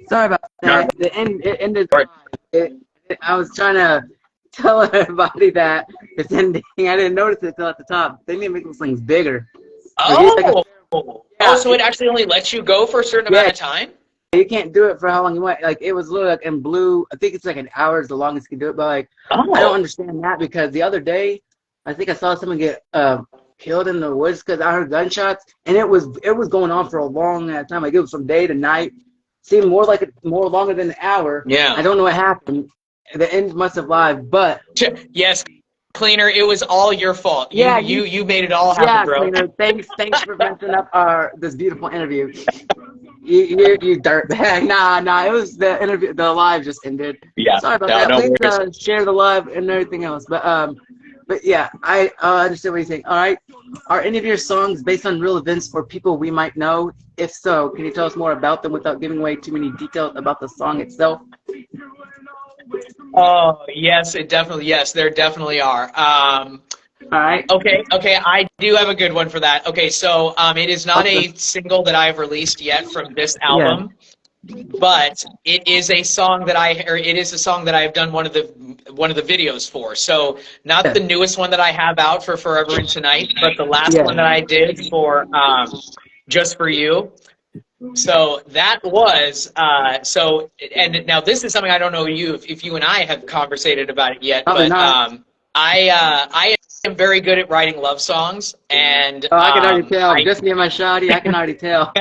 Sorry about that. The end it ended. I was trying to tell everybody that it's ending. I didn't notice it till at the top. They need to make those things bigger. Oh, so it actually only lets you go for a certain amount of time? You can't do it for how long you want. Like, it was literally like in blue. I think it's like an hour is the longest you can do it. But like, I don't understand that, because the other day, I think I saw someone get killed in the woods because I heard gunshots, and it was going on for a long time. Like, it was from day to night. Seemed more longer than an hour. Yeah. I don't know what happened. The end must have lied, but yes, Cleaner, it was all your fault. You made it all happen, bro. Cleaner, thanks for messing up this beautiful interview. You dirtbag. Nah, it was the interview. The live just ended. Yeah. Sorry about that. Please share the live and everything else. But yeah, I understand what you think. All right. Are any of your songs based on real events or people we might know? If so, can you tell us more about them without giving away too many details about the song itself? Oh, yes, there definitely are. All right. Okay, I do have a good one for that. Okay, so it is not a single that I've released yet from this album, but it is a song that I've done one of the videos for. So not the newest one that I have out for Forever and Tonight, but the last one that I did for Just For You. So that was and now this is something I don't know if you and I have conversated about it yet, but I am very good at writing love songs, and I can already tell. Just me and my shawty, I can already tell.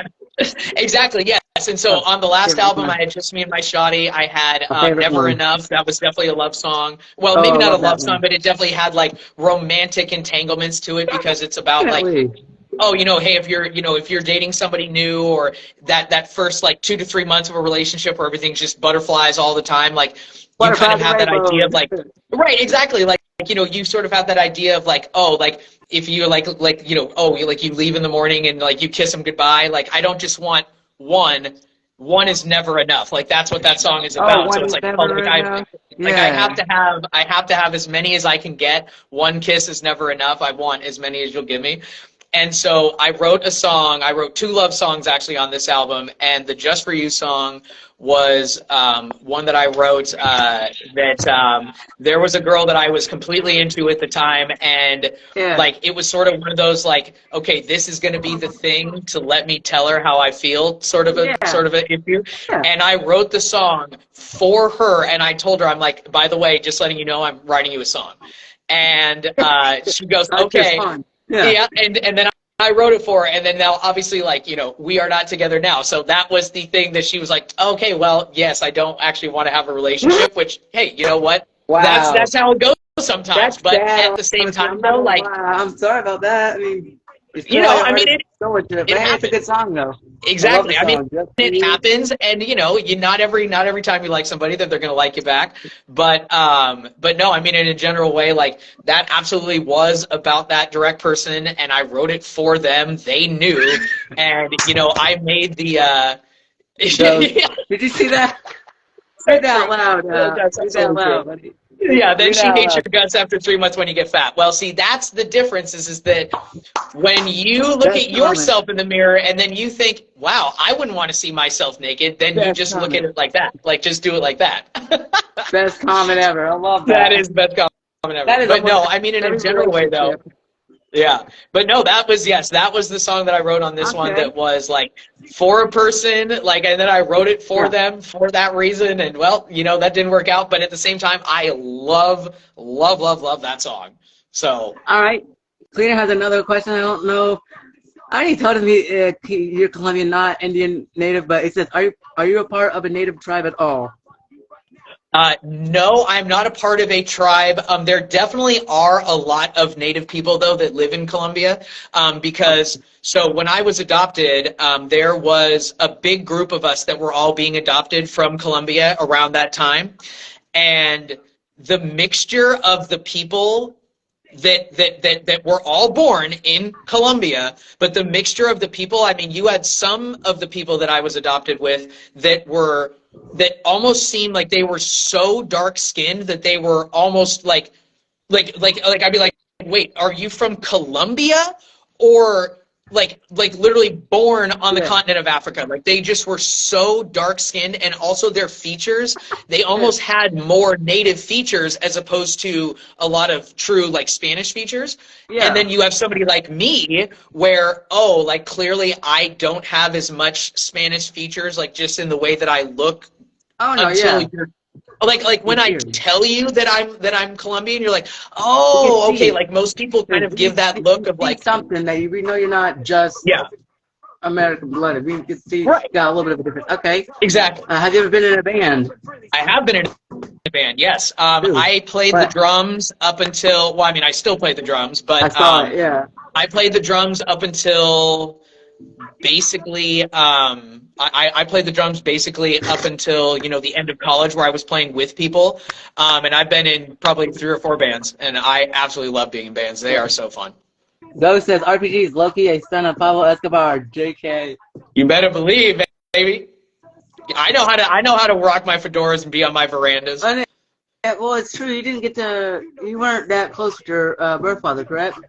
Exactly, yes. And so on the last album, I had Just Me and My Shawty. I had Never Enough. That was definitely a love song. Well, maybe not a love song, but it definitely had like romantic entanglements to it, because it's about like, oh, hey, if you're dating somebody new, or that first like 2 to 3 months of a relationship where everything's just butterflies all the time, like you kind of have that idea of like, right, exactly, like you sort of have that idea of like, oh, like if you you leave in the morning and like you kiss them goodbye. Like, I don't just want one is never enough. Like, that's what that song is about. So it's like, I have to have as many as I can get. One kiss is never enough. I want as many as you'll give me. And so I wrote 2 love songs actually on this album, and the Just For You song was one that I wrote that there was a girl that I was completely into at the time, and like it was sort of one of those like, okay, this is going to be the thing to let me tell her how I feel, sort of an issue. And I wrote the song for her, and I told her, I'm like, by the way, just letting you know, I'm writing you a song. And she goes, okay. And then I wrote it for her, and then now obviously, like, we are not together now. So that was the thing that she was like, okay, well, yes, I don't actually want to have a relationship, which, hey, you know what? Wow. That's how it goes sometimes. But at the same time, though, like, I'm sorry about that. I mean, it's a good song, though. Exactly. I mean, it happens, and not every time you like somebody that they're going to like you back. But no, I mean, in a general way, like, that absolutely was about that direct person, and I wrote it for them. They knew, and I made the. Did you see that? Say that out loud. Say that out loud, buddy. Yeah, then she hates your guts after 3 months when you get fat. Well, see, that's the difference is that when you look at yourself in the mirror and then you think, wow, I wouldn't want to see myself naked, then you just look at it like that. Like, just do it like that. Best comment ever. I love that. That is best comment ever. But no, I mean, in a general way, though. Yeah, but no, that was the song that I wrote on this one that was like for a person, like, and then I wrote it for them for that reason, and well, that didn't work out, but at the same time, I love that song. So all right, Cleaner has another question. I don't know. I already told him you're Colombian, not Indian native, but it says, are you a part of a native tribe at all? No, I'm not a part of a tribe. There definitely are a lot of Native people, though, that live in Colombia, because so when I was adopted, there was a big group of us that were all being adopted from Colombia around that time, and the mixture of the people that were all born in Colombia, but the mixture of the people, I mean, you had some of the people that I was adopted with that almost seemed like they were so dark skinned that they were almost like I'd be like, wait, are you from Colombia or like literally born on the continent of Africa? Like they just were so dark skinned, and also their features, they almost had more native features as opposed to a lot of true like Spanish features. And then you have somebody like me where, like clearly I don't have as much Spanish features, like just in the way that I look. You're like when I tell you that I'm Colombian, you're like, oh, okay. Like most people kind of give that look of like something that you know you're not just American blooded. We can see got a little bit of a difference. Okay, exactly. Have you ever been in a band? I have been in a band. Yes. I played the drums up until. Well, I mean, I still play the drums, but I saw it. Yeah. I played the drums up until basically. I played the drums basically up until, the end of college where I was playing with people. And I've been in probably 3 or 4 bands, and I absolutely love being in bands. They are so fun. Ghost says R.P.G is Loki, a son of Pablo Escobar. JK. You better believe, baby. I know how to rock my fedoras and be on my verandas. Well, it's true. You weren't that close with your birth father, correct?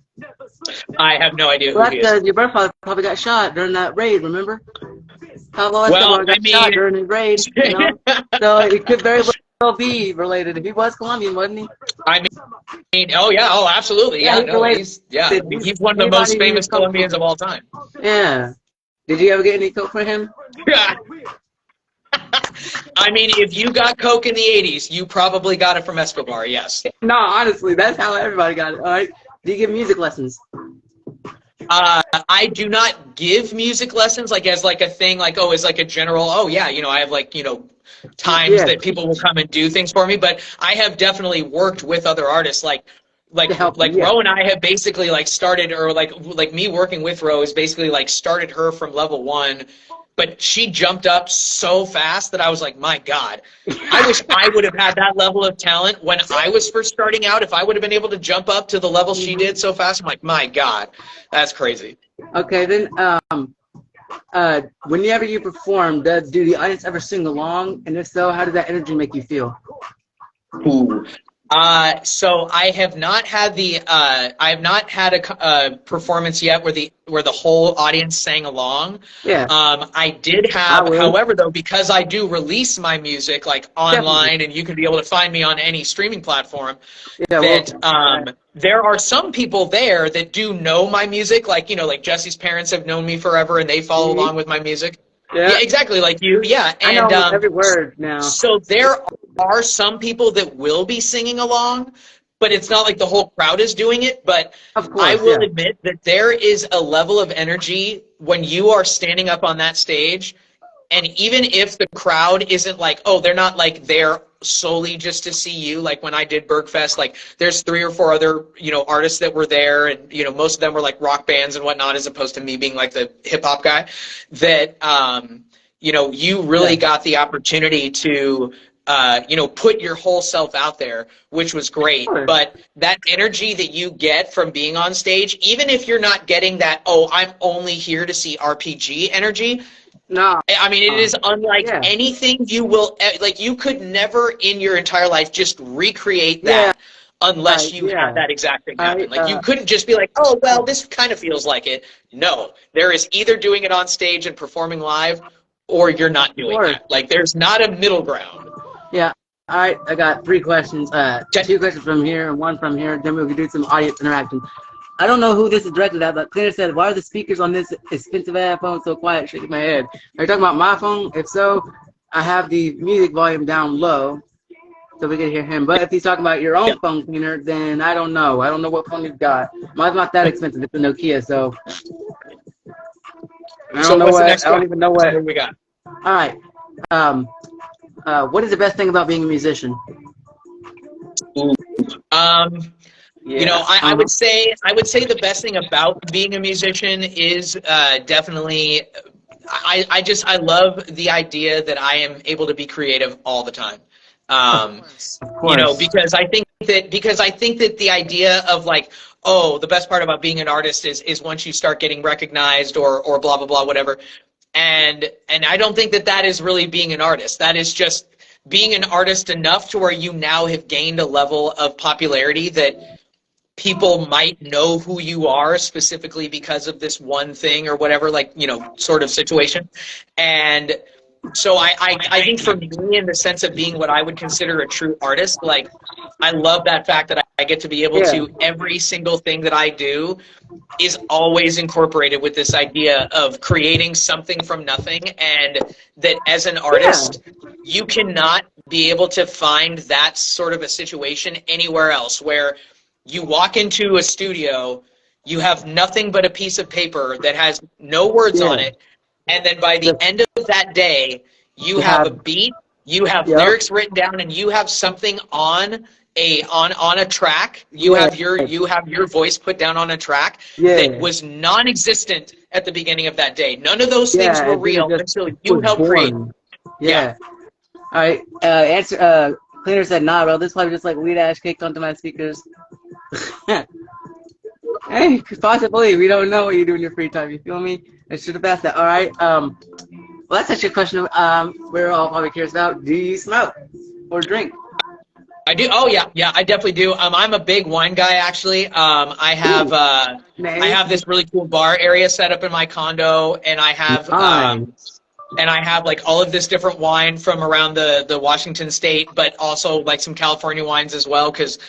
I have no idea who he is. Your birth father probably got shot during that raid, remember? Pablo Escobar got shot during his raid, so it could very well be related. If he was Colombian, wasn't he? I mean, absolutely. He's one of the most famous Colombians of all time. Yeah. Did you ever get any coke for him? Yeah. I mean, if you got coke in the 80s, you probably got it from Escobar, yes. No, honestly, that's how everybody got it, all right? Do you give music lessons? I do not give music lessons as like a thing, as like a general, I have times that people will come and do things for me, but I have definitely worked with other artists Ro and I have basically started, or like me working with Ro is basically started her from level 1, but she jumped up so fast that I was like, my God, I wish I would have had that level of talent when I was first starting out. If I would have been able to jump up to the level she did so fast, I'm like, my God, that's crazy. Okay, then whenever you perform, do the audience ever sing along? And if so, how does that energy make you feel? Ooh. So I have not had a performance yet where the whole audience sang along. Yeah. I did have, however, though, because I do release my music online, and you can be able to find me on any streaming platform. Yeah, there are some people there that do know my music, like Jesse's parents have known me forever, and they follow along with my music. Yeah, exactly, like you. Yeah, and I know every word now. So there are some people that will be singing along, but it's not like the whole crowd is doing it. But of course, I will admit that there is a level of energy when you are standing up on that stage, and even if the crowd isn't they're not there solely just to see you. Like when I did Bergfest, there's 3 or 4 other artists that were there, and most of them were rock bands and whatnot, as opposed to me being the hip hop guy. That you really got the opportunity to put your whole self out there, which was great. Sure. But that energy that you get from being on stage, even if you're not getting that, I'm only here to see RPG energy. No. I mean, it is unlike anything you will, you could never in your entire life just recreate that unless you had that exact thing happen. You couldn't just be like, oh, well, this kind of feels like it. No. There is either doing it on stage and performing live, or you're not doing that. There's not a middle ground. Yeah. All right. I got 3 questions. 2 questions from here and 1 from here. Then we can do some audience interaction. I don't know who this is directed at, but Clear said, why are the speakers on this expensive ass phone so quiet? Shaking my head. Are you talking about my phone? If so, I have the music volume down low so we can hear him. But if he's talking about your own phone cleaner, then I don't know. I don't know what phone you've got. Mine's not that expensive. It's a Nokia, so I don't even know what we got. All right. What is the best thing about being a musician? I would say the best thing about being a musician is definitely I love the idea that I am able to be creative all the time. Because I think that the idea of like, oh, the best part about being an artist is once you start getting recognized or blah blah blah whatever, and I don't think that is really being an artist. That is just being an artist enough to where you now have gained a level of popularity that people might know who you are specifically because of this one thing or whatever, like, you know, sort of situation. And so I think for me, in the sense of being what I would consider a true artist, like, I love that fact that I get to be able to, every single thing that I do is always incorporated with this idea of creating something from nothing, and that as an artist, you cannot be able to find that sort of a situation anywhere else, where you walk into a studio, you have nothing but a piece of paper that has no words on it, and then by the end of that day, you have a beat, you have lyrics written down, and you have something on a track. You have your voice put down on a track that was non-existent at the beginning of that day. None of those things were real until you helped create. All right. Cleaner said, "Nah, bro. This probably just like weed ash caked onto my speakers." Hey, possibly. We don't know what you do in your free time. You feel me? I should have asked that. All right. Well, that's actually a question we're all probably curious about. Do you smoke or drink? I do. Oh yeah, I definitely do. I'm a big wine guy, actually. I have this really cool bar area set up in my condo, and I have like all of this different wine from around the Washington state, but also like some California wines as well, because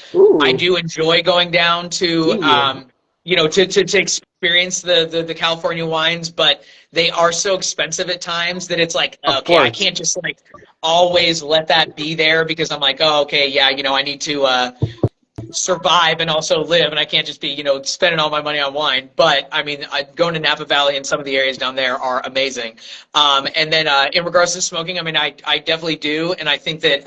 I do enjoy going down to you know, to experience the California wines, but they are so expensive at times that it's like, okay, I can't just like always let that be there, because I'm like, oh, okay, yeah, you know, I need to survive and also live, and I can't just be, you know, spending all my money on wine. But I mean, going to Napa Valley and some of the areas down there are amazing. And then in regards to smoking, I mean, I definitely do, and I think that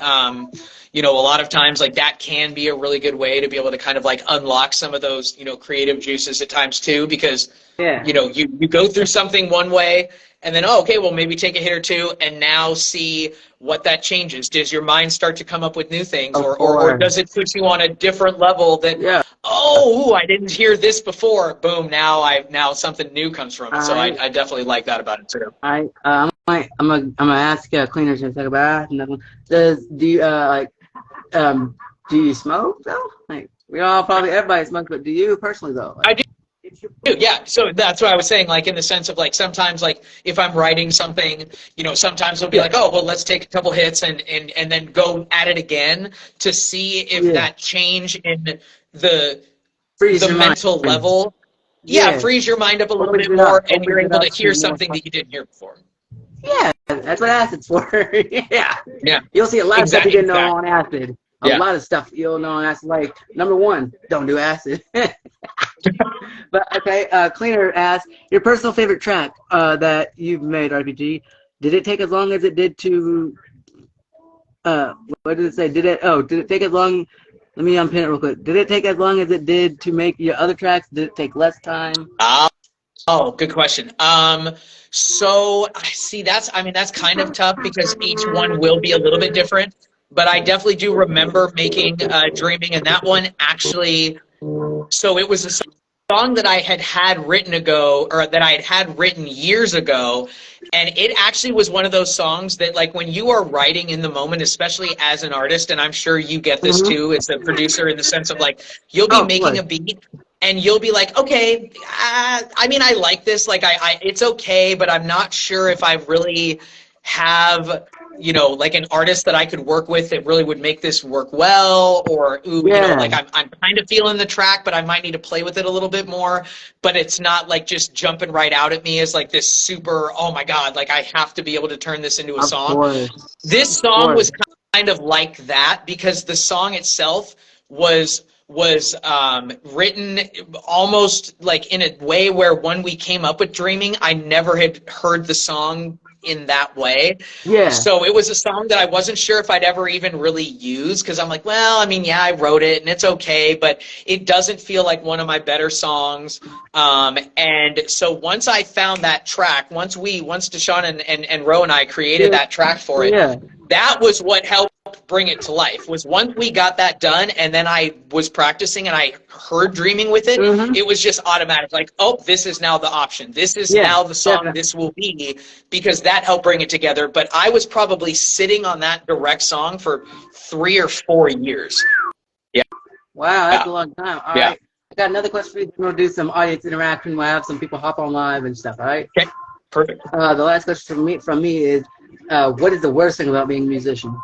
you know, a lot of times like that can be a really good way to be able to kind of like unlock some of those, you know, creative juices at times too, because you know, you go through something one way, and then, oh, okay, well, maybe take a hit or two, and now see what that changes. Does your mind start to come up with new things, or does it put you on a different level that, oh, I didn't hear this before. Boom, now something new comes from it. So I definitely like that about it too. I'm gonna ask Cleaners in a second, but do you smoke though? Like, we all probably, everybody smokes, but do you personally though? Like, I do. Yeah, so that's what I was saying, like in the sense of like sometimes like if I'm writing something, you know, sometimes it'll be like, oh, well, let's take a couple hits and then go at it again to see if that change in the mental level, frees your mind up a little bit more, and you're able to hear something that you didn't hear before. Yeah, that's what acid's for. Yeah. You'll see a lot of stuff you didn't know on acid. A lot of stuff you'll know on acid. Like, number one, don't do acid. But okay, Cleaner asks, your personal favorite track that you've made, R.P.G. Did it take as long as it did to? What did it say? Did it take as long? Let me unpin it real quick. Did it take as long as it did to make your other tracks? Did it take less time? Oh, good question. So see, that's kind of tough because each one will be a little bit different. But I definitely do remember making Dreaming, and that one actually. So it was a song that I had written years ago, and it actually was one of those songs that, like, when you are writing in the moment, especially as an artist, and I'm sure you get this too as a producer, in the sense of like you'll be making a beat and you'll be like, okay, I mean, I like this, like it's okay, but I'm not sure if I really have, you know, like an artist that I could work with that really would make this work well, or you know, like I'm kind of feeling the track, but I might need to play with it a little bit more. But it's not like just jumping right out at me as like this super, oh my God, like I have to be able to turn this into a song. This song was kind of like that, because the song itself was written almost like in a way where when we came up with Dreaming, I never had heard the song in that way. So it was a song that I wasn't sure if I'd ever even really use, because I'm like, well, I mean, yeah, I wrote it and it's okay, but it doesn't feel like one of my better songs. And so once I found that track, once Deshaun and Ro and I created that track for it, that was what helped helped bring it to life was once we got that done and then I was practicing and I heard Dreaming with it, it was just automatic. Like, oh, this is now the option. This is now the song this will be, because that helped bring it together. But I was probably sitting on that direct song for 3 or 4 years. Yeah. Wow, that's a long time. All right. I got another question for you. We'll do some audience interaction. We'll have some people hop on live and stuff, all right? Okay, perfect. The last question from me is, what is the worst thing about being a musician?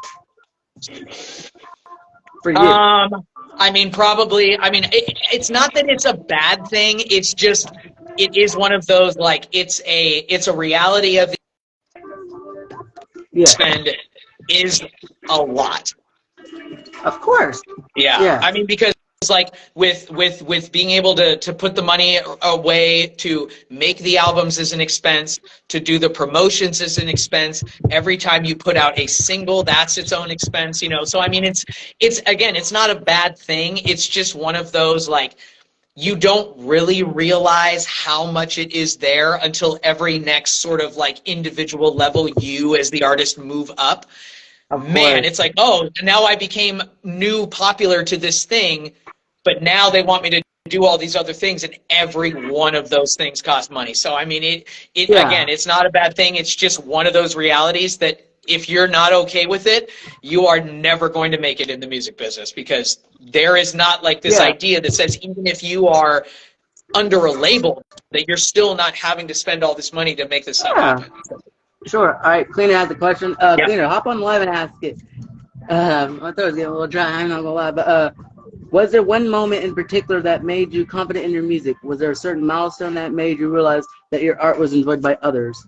For you. I mean, probably, I mean, it's not that it's a bad thing. It's just, it is one of those, like, it's a reality of the spend is a lot. Of course. Yeah. I mean, because it's like with being able to put the money away to make the albums is an expense, to do the promotions is an expense. Every time you put out a single, that's its own expense, you know. So I mean, it's again, it's not a bad thing. It's just one of those, like, you don't really realize how much it is there until every next sort of like individual level you as the artist move up. Man, it's like, oh, now I became new popular to this thing, but now they want me to do all these other things, and every one of those things cost money. So I mean, again, it's not a bad thing. It's just one of those realities that if you're not okay with it, you are never going to make it in the music business, because there is not like this idea that says even if you are under a label that you're still not having to spend all this money to make this stuff happen. Sure. All right, Cleaner has a question. Cleaner, hop on live and ask it. I thought it was getting a little dry. I'm not gonna lie, but was there one moment in particular that made you confident in your music? Was there a certain milestone that made you realize that your art was enjoyed by others?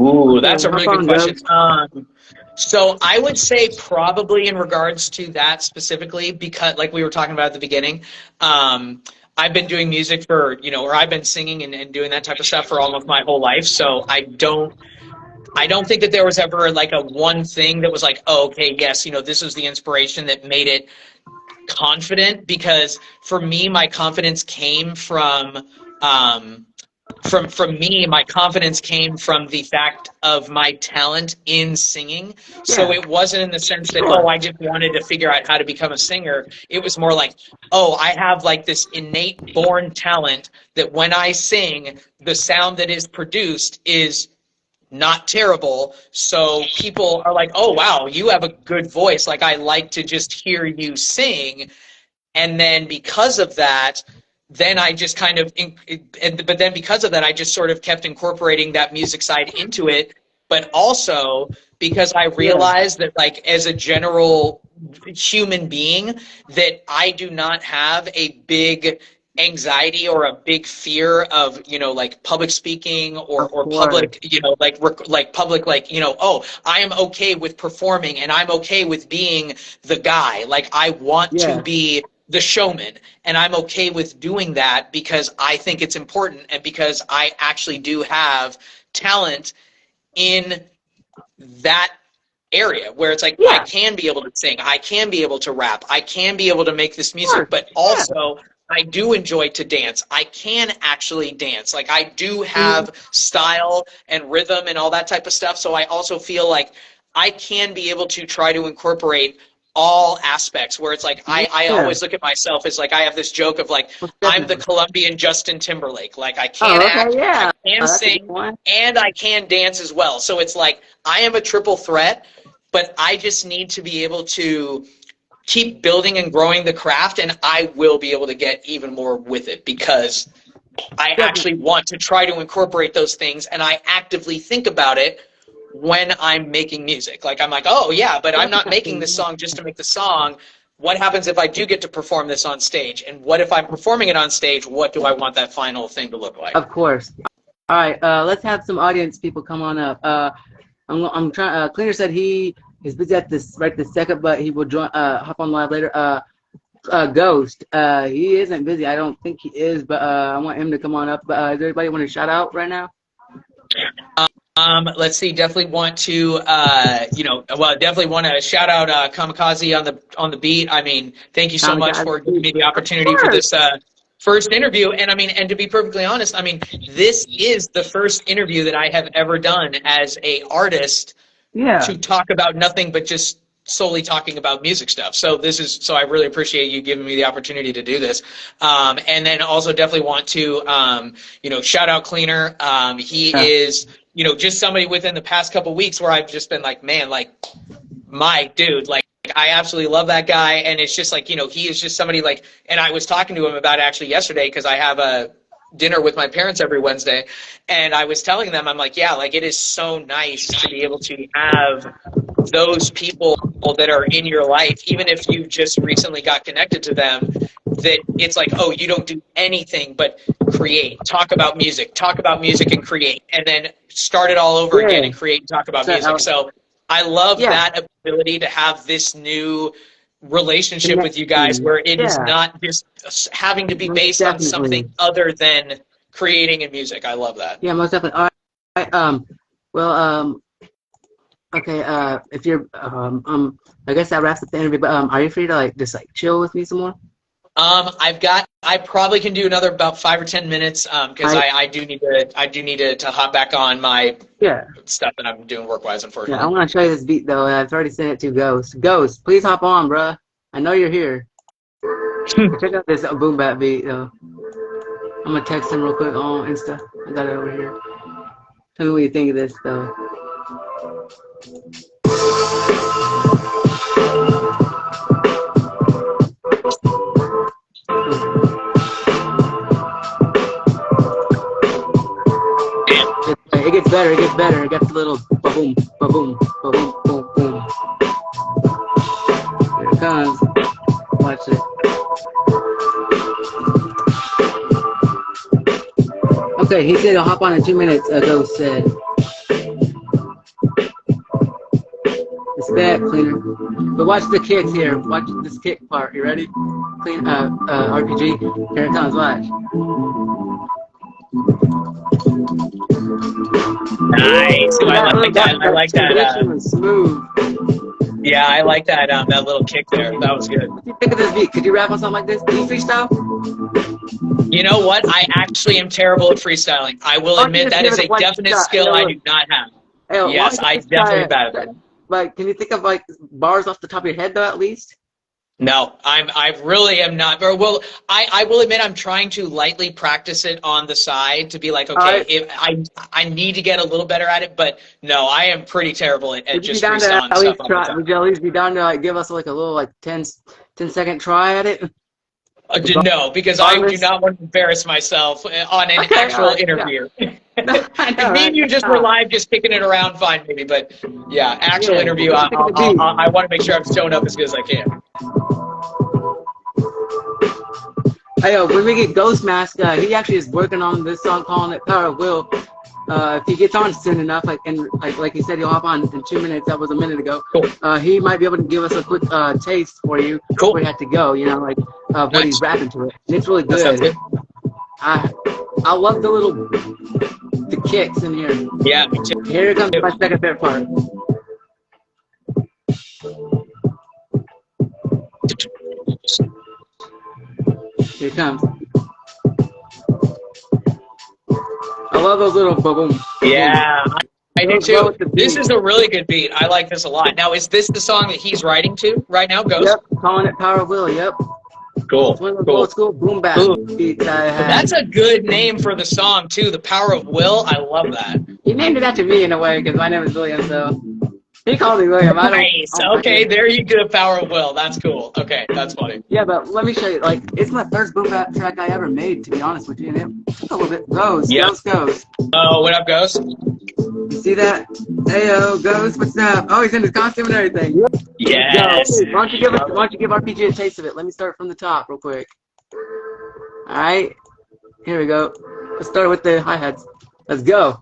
Ooh, that's a really good question. So I would say probably in regards to that specifically, because like we were talking about at the beginning, I've been doing music for, you know, or I've been singing and doing that type of stuff for almost my whole life. So I don't think that there was ever like a one thing that was like, oh, okay, yes, you know, this is the inspiration that made it confident, because for me, my confidence came from me, my confidence came from the fact of my talent in singing. So it wasn't in the sense that, oh, I just wanted to figure out how to become a singer. It was more like, oh, I have like this innate born talent that when I sing, the sound that is produced is not terrible. So people are like, oh, wow, you have a good voice. Like, I like to just hear you sing. And then because of that, then I just kind of, but then because of that, I just sort of kept incorporating that music side into it. But also because I realized that, like, as a general human being, that I do not have a big anxiety or a big fear of, you know, like public speaking or public, you know, like public, like, you know, oh, I am okay with performing and I'm okay with being the guy. Like, I want to be the showman, and I'm okay with doing that because I think it's important and because I actually do have talent in that area where it's like, I can be able to sing, I can be able to rap, I can be able to make this music, but also I do enjoy to dance. I can actually dance. Like, I do have style and rhythm and all that type of stuff. So I also feel like I can be able to try to incorporate all aspects, where it's like I always look at myself as like, I have this joke of like, I'm the Colombian Justin Timberlake. Like, I can act, I can sing, and I can dance as well. So it's like, I am a triple threat, but I just need to be able to keep building and growing the craft, and I will be able to get even more with it because I actually want to try to incorporate those things, and I actively think about it when I'm making music. Like, I'm like, oh yeah, but I'm not making this song just to make the song. What happens if I do get to perform this on stage? And what if I'm performing it on stage? What do I want that final thing to look like? Of course. All right, let's have some audience people come on up. I'm trying. Cleaner said he's busy at this this second, but he will join. Hop on live later. Ghost. He isn't busy. I don't think he is, but I want him to come on up. Does everybody want to shout out right now? Let's see. Definitely want to, definitely want to shout out Kamikaze on the beat. I mean, thank you so much for giving me the opportunity for this first interview. And I mean, and to be perfectly honest, I mean, this is the first interview that I have ever done as a artist to talk about nothing but just solely talking about music stuff. So I really appreciate you giving me the opportunity to do this. And then also definitely want to, shout out Cleaner. He is, just somebody within the past couple weeks where I've just been like, man, like my dude, like I absolutely love that guy. And it's just like, he is just somebody like, and I was talking to him about it actually yesterday because I have a dinner with my parents every Wednesday, and I was telling them, I'm like, yeah, like it is so nice to be able to have those people that are in your life, even if you just recently got connected to them, that it's like, oh, you don't do anything but create, talk about music and create, and then start it all over again and create and talk about music. So I love that ability to have this new relationship with you guys where it is not just having to be based on something other than creating and music. I love that. Yeah, most definitely. All right. Okay. If you're, I guess that wraps up the interview. But are you free to like just like chill with me some more? I probably can do another about 5 or 10 minutes because I do need to hop back on my stuff that I'm doing work wise. Unfortunately. Yeah, I want to show you this beat though. I've already sent it to Ghost. Ghost, please hop on, bruh. I know you're here. Check out this boom bap beat though. I'm gonna text him real quick on Insta. I got it over here. Tell me what you think of this though. It gets better. It gets better. It gets a little boom, boom, boom, boom, boom. Here it comes. Watch it. Okay, he said he'll hop on in 2 minutes. Ghost said. It's bad, Cleaner. But watch the kicks here. Watch this kick part. You ready? Clean. R.P.G. Here it comes. Watch. Nice. I like that. I like that. Smooth. Yeah, I like that. That little kick there. That was good. What do you think of this beat? Could you rap on something like this? Do you freestyle? You know what? I actually am terrible at freestyling. I will admit that is a definite skill I do not have. Hey, yes, I definitely am bad at it. Like, can you think of like bars off the top of your head though, at least? No, I really am not. Well, I will admit I'm trying to lightly practice it on the side to be like, okay, if I need to get a little better at it, but no, I am pretty terrible at just freestyling stuff. Would you at least be down to like give us like a little like 10-second try at it? No, because I do not want to embarrass myself on an actual interview. If me and you just were live, just kicking it around, fine, maybe. But yeah, actual interview, I want to make sure I'm showing up as good as I can. Hey, when we get Ghost Mask, he actually is working on this song, calling it Power of Will. If he gets on soon enough, like he said, he'll hop on in 2 minutes. That was a minute ago. Cool. He might be able to give us a quick taste for you before we have to go. You know, like when he's rapping to it. And it's really good. I love the kicks in here. Yeah, me too. Here comes my second favorite part. Here it comes. I love those little boom. Yeah, I do too. This is a really good beat. I like this a lot. Now, is this the song that he's writing to right now, Ghost? Yep, calling it Power of Will, yep. Cool. It's one of those old school boom bap beats I had. That's a good name for the song, too, The Power of Will. I love that. He named it after me in a way, because my name is William, so he called me William. Nice. Okay, there you go, Power of Will. That's cool. Okay, that's funny. Yeah, but let me show you. Like, it's my first boom bap track I ever made, to be honest with you. And it took a little bit. Ghost. Oh, what up, Ghost? You see that? Heyo, Ghost, what's up? Oh, he's in his costume and everything. Yes. Why don't you give R.P.G a taste of it? Let me start from the top real quick. All right. Here we go. Let's start with the hi-hats. Let's go.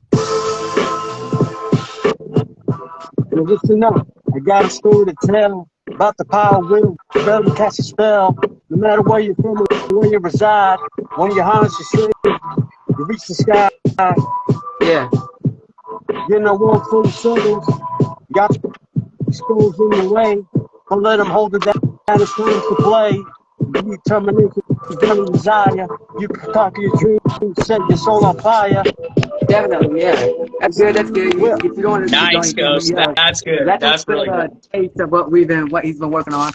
And just to know, I got a story to tell about the power of will. Spell and cast a spell. No matter where you're from or where you reside, when you harness your strength, you reach the sky. Yeah. You know, one full circles. You got schools in the way. Don't let them hold it down. It's time to play. Determination, desire. You can conquer your dreams, set your soul on fire. Definitely, yeah. That's good. That's good. Well, If you don't want to keep Nice, going, Ghost. That's good. that's a That's really little good. taste of what he's been working on.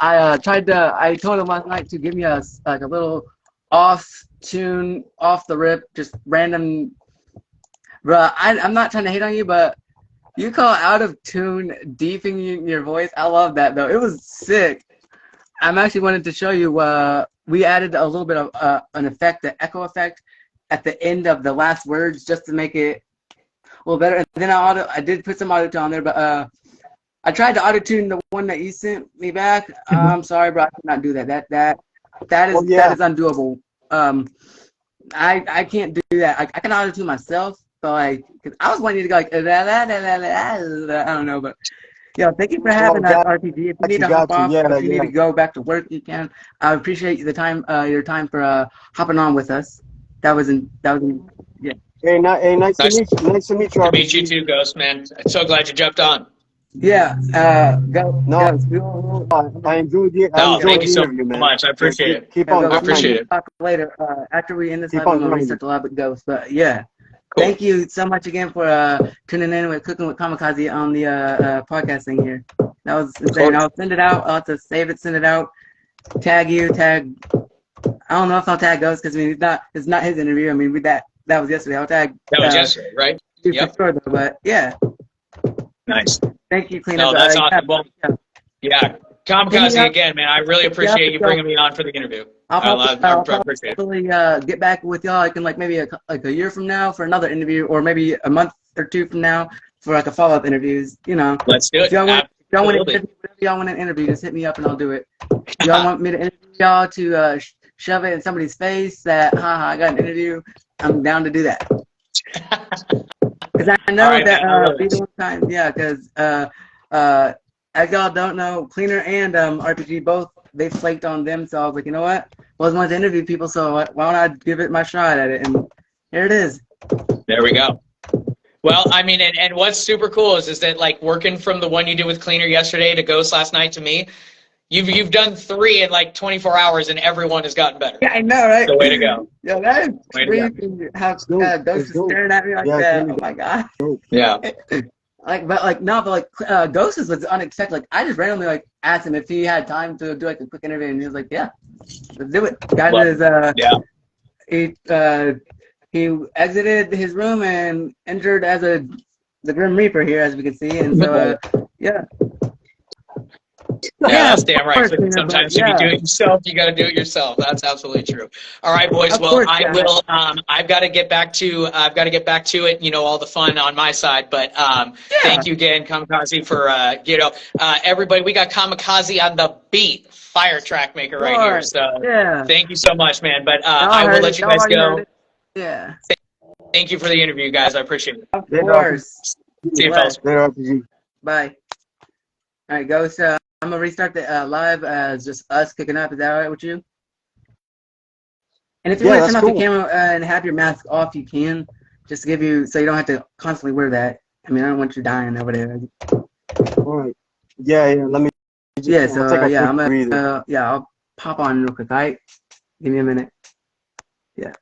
I told him last night to give me like a little off tune, off the rip, just random. Bro, I'm not trying to hate on you, but you call out of tune deeping your voice. I love that though. It was sick. I'm actually wanted to show you. We added a little bit of an effect, the echo effect, at the end of the last words, just to make it a little better. And then I did put some auto tune on there, but I tried to auto tune the one that you sent me back. I'm sorry, bro, I could not do that. That is undoable. I can't do that. I can auto tune myself, but like, cause I was wanting to go like I don't know, but yeah, thank you for having us, RPG. If you need to hop off, if you need to go back to work, you can. I appreciate the time, your time for hopping on with us. That was yeah. Hey, nice to meet you. Nice to meet you, To RPG. meet you too, Ghost, man. I'm so glad you jumped on. Yeah. Go. No, I enjoyed the Thank you so interview, man. much. I appreciate it. Keep on I appreciate it. Talk later. After we end this live, I'm gonna restart the live with Ghost. But yeah. Cool. Thank you so much again for tuning in with Cooking with Kamikaze on the podcast thing here. That was insane. I'll send it out. I'll have to save it, send it out, tag you, tag. I don't know if I'll tag Ghost because I mean it's not his interview. I mean that was yesterday. I'll tag. That was yesterday, right? Yep. For sure, though, but yeah. Nice. Thank you, Clean No, Up. that's awesome. Well, yeah. Kamikaze again, man. I really appreciate you bringing me on for the interview. I'll appreciate probably get back with y'all. I can like maybe a year from now for another interview, or maybe a month or two from now for like a follow-up interviews. You know. Let's do it. If y'all want to interview, just hit me up and I'll do it. Y'all want me to interview y'all to shove it in somebody's face that I got an interview? I'm down to do that. Because I know that be the one time, yeah. Because as y'all don't know, Cleaner and RPG both they flaked on them, so I was like, you know what? I was wanting to interview people, so why don't I give it my shot at it? And here it is. There we go. Well, I mean, and what's super cool is that like working from the one you did with Cleaner yesterday to Ghost last night to me, you've done 3 in like 24 hours and everyone has gotten better. Yeah, I know, right? So way to go. Yeah, that is crazy. How Ghost is staring at me like that. Oh my god. Yeah. Ghost was unexpected. Like I just randomly like asked him if he had time to do like a quick interview, and he was like, "Yeah, let's do it." He exited his room and entered as the Grim Reaper here, as we can see, and so yeah. Yeah, that's damn right. Sometimes if you do it yourself, you got to do it yourself. That's absolutely true. All right, boys. Well, I will. I've got to get back to. it. You know, all the fun on my side. But thank you again, Kamikaze, for everybody. We got Kamikaze on the beat, fire track maker right here. So thank you so much, man. But I will let you guys go. Yeah. Thank you for the interview, guys. I appreciate it. Of course. See you, fellas. Bye. All right, Ghost. I'm gonna restart the live as just us kicking up. Is that all right with you? And if you want to turn off your camera and have your mask off, you can. Just to give you, so you don't have to constantly wear that. I mean, I don't want you dying over there. All right. Yeah. Let me. I'm gonna. I'll pop on real quick. All right. Give me a minute. Yeah.